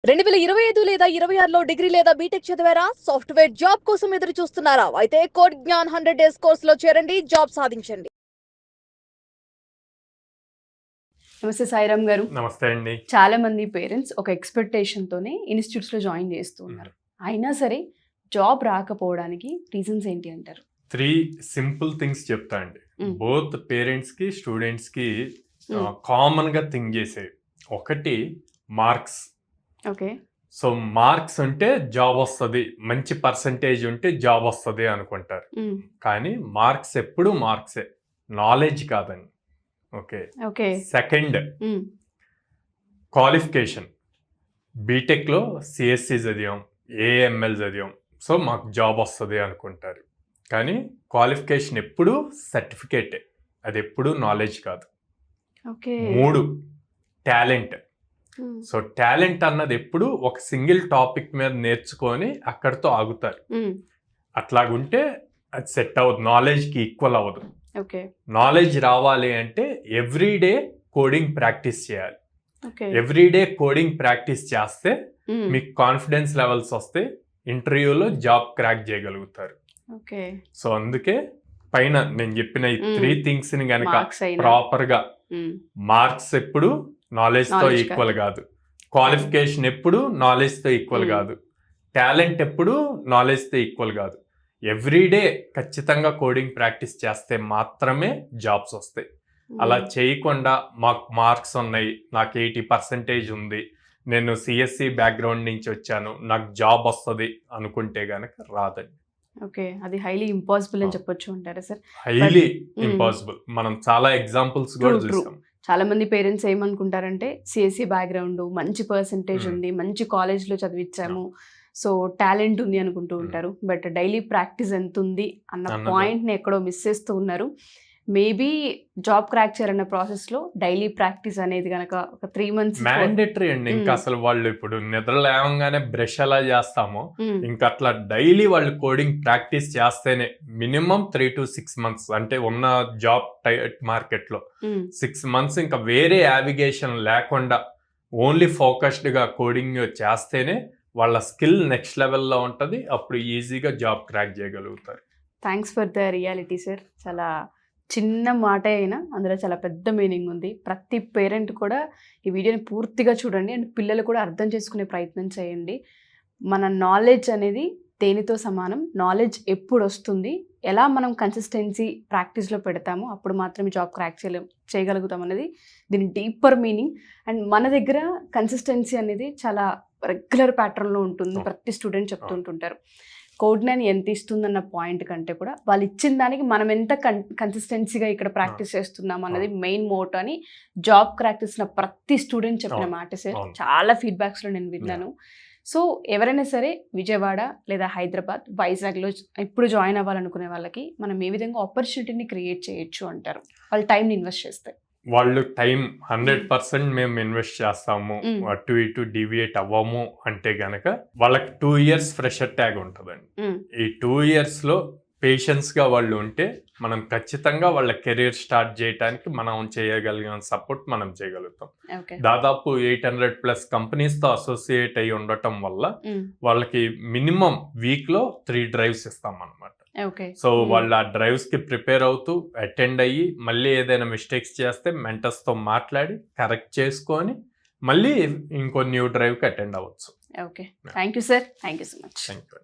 2025 లేదా 26లో డిగ్రీ లేదా బీటెక్ చదివారా? సాఫ్ట్వేర్ జాబ్ కోసం ఎదురు చూస్తున్నారా? అయితే కోడ్ జ్ఞాన్ 100 డేస్ కోర్సులో చేరండి, జాబ్ సాధించండి. నమస్తే సాయిరామ్ గారు. నమస్తే అండి. చాలా మంది పేరెంట్స్ ఒక ఎక్స్పెక్టేషన్ తోనే ఇన్స్టిట్యూట్స్ లో జాయిన్ చేస్తూ ఉన్నారు. అయినా సరే జాబ్ రాకపోవడానికి రీజన్స్ ఏంటి అంటారు? 3 సింపుల్ థింగ్స్ చెప్తా అండి. బోత్ పేరెంట్స్ కి స్టూడెంట్స్ కి కామన్ గా థింక్ చేసేవి. ఒకటి మార్క్స్. ఓకే. సో మార్క్స్ ఉంటే జాబ్ వస్తుంది, మంచి పర్సంటేజ్ ఉంటే జాబ్ వస్తుంది అనుకుంటారు. కానీ మార్క్స్ ఎప్పుడు మార్క్సే, నాలెడ్జ్ కాదండి. ఓకే. Second qualification. బీటెక్లో సిఎస్సి చదివాం, ఏఎంఎల్ చదివాం, సో మాకు జాబ్ వస్తుంది అనుకుంటారు. కానీ క్వాలిఫికేషన్ ఎప్పుడు సర్టిఫికేటే, అది ఎప్పుడు నాలెడ్జ్ కాదు. 3 టాలెంట్. సో టాలెంట్ అన్నది ఎప్పుడు ఒక సింగిల్ టాపిక్ మీద నేర్చుకొని అక్కడితో ఆగుతారు. అట్లాగుంటే అది సెట్ అవ్వదు, నాలెడ్జ్కి ఈక్వల్ అవ్వదు. నాలెడ్జ్ రావాలి అంటే ఎవ్రీడే కోడింగ్ ప్రాక్టీస్ చేయాలి. ఎవ్రీడే కోడింగ్ ప్రాక్టీస్ చేస్తే మీకు కాన్ఫిడెన్స్ లెవెల్స్ వస్తే ఇంటర్వ్యూలో జాబ్ క్రాక్ చేయగలుగుతారు. సో అందుకే పైన నేను చెప్పిన ఈ 3 థింగ్స్ ని గనక ప్రాపర్ గా, మార్క్స్ ఎప్పుడు నాలెడ్జ్ తో ఈక్వల్ కాదు, క్వాలిఫికేషన్ ఎప్పుడు నాలెడ్జ్ తో ఈక్వల్ కాదు, టాలెంట్ ఎప్పుడు నాలెడ్జ్ తో ఈక్వల్ కాదు. ఎవ్రీడే ఖచ్చితంగా కోడింగ్ ప్రాక్టీస్ చేస్తే మాత్రమే జాబ్స్ వస్తాయి. అలా చేయకుండా మాకు మార్క్స్ ఉన్నాయి, నాకు 80% ఉంది, నేను సిఎస్సి బ్యాక్గ్రౌండ్ నుంచి వచ్చాను, నాకు జాబ్ వస్తుంది అనుకుంటే గనక రాదండి. ఓకే, అది హైలీ ఇంపాసిబుల్ అని చెప్పొచ్చు అంటారా సార్? Highly impossible. మనం చాలా ఎగ్జాంపుల్స్ కూడా చూసాం. చాలా మంది పేరెంట్స్ ఏమనుకుంటారంటే సిఎస్సి బ్యాక్గ్రౌండ్, మంచి పర్సంటేజ్ ఉంది, మంచి కాలేజ్లో చదివించాము, సో టాలెంట్ ఉంది అనుకుంటూ ఉంటారు. బట్ డైలీ ప్రాక్టీస్ ఎంత ఉంది అన్న పాయింట్ని ఎక్కడో మిస్ చేస్తూ ఉన్నారు. మేబీ జాబ్ క్రాక్ చేయాలన్న ప్రాసెస్ లో డైలీ ప్రాక్టీస్ అనేది కనుక ఒక 3 months మ్యాండేటరీ అండి. ఇంకా అసలు వాళ్ళు ఇప్పుడు నిద్ర లేవగానే బ్రష్ ఎలా చేస్తామో ఇంకా అట్లా డైలీ వాళ్ళు కోడింగ్ ప్రాక్టీస్ చేస్తేనే మినిమం 3 to 6 months, అంటే ఉన్న జాబ్ మార్కెట్ లో 6 months ఇంకా వేరే యావిగేషన్ లేకుండా ఓన్లీ ఫోకస్డ్ గా కోడింగ్ చేస్తేనే వాళ్ళ స్కిల్ నెక్స్ట్ లెవెల్లో ఉంటుంది. అప్పుడు ఈజీగా జాబ్ క్రాక్ చేయగలుగుతారు. Thanks for the reality sir. చాలా చిన్న మాట అయినా అందులో చాలా పెద్ద మీనింగ్ ఉంది. ప్రతి పేరెంట్ కూడా ఈ వీడియోని పూర్తిగా చూడండి అండ్ పిల్లలు కూడా అర్థం చేసుకునే ప్రయత్నం చేయండి. మన నాలెడ్జ్ అనేది దేనితో సమానం, నాలెడ్జ్ ఎప్పుడు వస్తుంది, ఎలా మనం కన్సిస్టెన్సీ ప్రాక్టీస్లో పెడతామో అప్పుడు మాత్రమే జాబ్ క్రాక్ చేయగలుగుతాం అనేది దీని డీపర్ మీనింగ్. అండ్ మన దగ్గర కన్సిస్టెన్సీ అనేది చాలా రెగ్యులర్ ప్యాటర్న్లో ఉంటుంది, ప్రతి స్టూడెంట్ చెప్తుంటుంటారు. కోడ్ జ్ఞాన్ ఎంత ఇస్తుందన్న పాయింట్ కంటే కూడా వాళ్ళు ఇచ్చిన దానికి మనం ఎంత కన్సిస్టెన్సీగా ఇక్కడ ప్రాక్టీస్ చేస్తున్నాం అన్నది మెయిన్ మోటో అని జాబ్ క్రాక్ చేసిన ప్రతి స్టూడెంట్ చెప్పిన మాట సార్. చాలా ఫీడ్బ్యాక్స్లో నేను విన్నాను. సో ఎవరైనా సరే విజయవాడ లేదా హైదరాబాద్, వైజాగ్లో ఇప్పుడు జాయిన్ అవ్వాలనుకునే వాళ్ళకి మనం ఏ విధంగా ఆపర్చునిటీని క్రియేట్ చేయొచ్చు అంటారు? వాళ్ళు టైంని ఇన్వెస్ట్ చేస్తే. వాళ్ళు టైం 100% మేము ఇన్వెస్ట్ చేస్తాము, అటు ఇటు డివియేట్ అవ్వము అంటే గనక వాళ్ళకి 2 years ఫ్రెషర్ ట్యాగ్ ఉంటుందండి. ఈ 2 years లో పేషెన్స్ గా వాళ్ళు ఉంటే మనం ఖచ్చితంగా వాళ్ళ కెరీర్ స్టార్ట్ చేయడానికి మనం చేయగలిగిన సపోర్ట్ మనం చేయగలుగుతాం. దాదాపు 800+ కంపెనీస్ తో అసోసియేట్ అయి ఉండటం వల్ల వాళ్ళకి మినిమం వీక్ లో 3 drives ఇస్తాం అన్నమాట. సో వాళ్ళు ఆ డ్రైవ్స్ కి ప్రిపేర్ అవుతూ అటెండ్ అయ్యి మళ్ళీ ఏదైనా మిస్టేక్స్ చేస్తే మెంటర్స్ తో మాట్లాడి కరెక్ట్ చేసుకొని మళ్ళీ ఇంకో న్యూ డ్రైవ్ కి అటెండ్ అవ్వచ్చు. Okay, thank you sir. Thank you so much. Thank you.